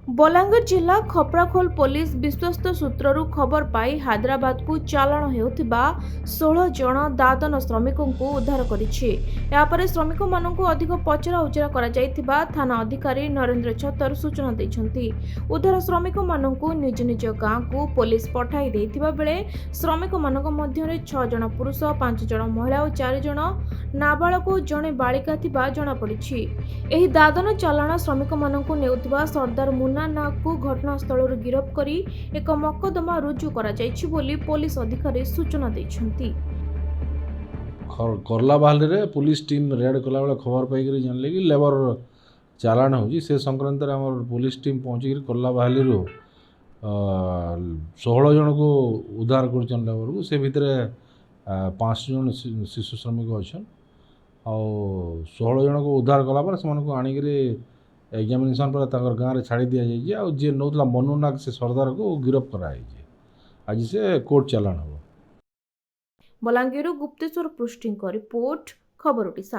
बलांगीर जिला खपराखोल पुलिस विश्वस्त सूत्ररू खबर पाई हैदराबाद को चालाण हेउथिबा 16 जन दादन श्रमिकों को उद्धार करिछि। यापर श्रमिक मानक अधिक पचरा उचरा करा जायथिबा थाना अधिकारी नरेंद्र छतर सूचना दैछन्ति। उद्धार श्रमिक मानक निज निज गाँ को पुलिस पठाई देथिबा बेले श्रमिक मानक मध्यरे 6 जन पुरुष 5 जन महिला और 4 जन नाबालक और जणे बालिका थिबा जणा पड़िछि। एही दादन चालाण श्रमिक मानक नेउथिबा सरदार मुन्ना नाग को घटनास्थल गिरफ करी एक मकदमा रुजु करा जायछि बोली पुलिस अधिकारी सूचना दैछन्ति। करला बाहली रे पुलिस टीम रेड कला बेले खबर पाई जानले कि लेबर चालाण होजी से संक्रांत रे हमर पुलिस टीम पहुंची करला बाहली रो 16 जन को उद्धार करछन लेबर को। से भितरे 5 जन शिशु श्रमिक अच्छन आ 16 जन को उद्धार कला पर से को आनी एग्जामिनेशन पर गाँव में छाड़ी दि जाइए आ जी नौला मनु नाग से सरदार को गिरफ्त कराई आज से कोर्ट चालाण हम। बलांगीर गुप्तेश्वर पृष्टि रिपोर्ट खबर ओडिशा।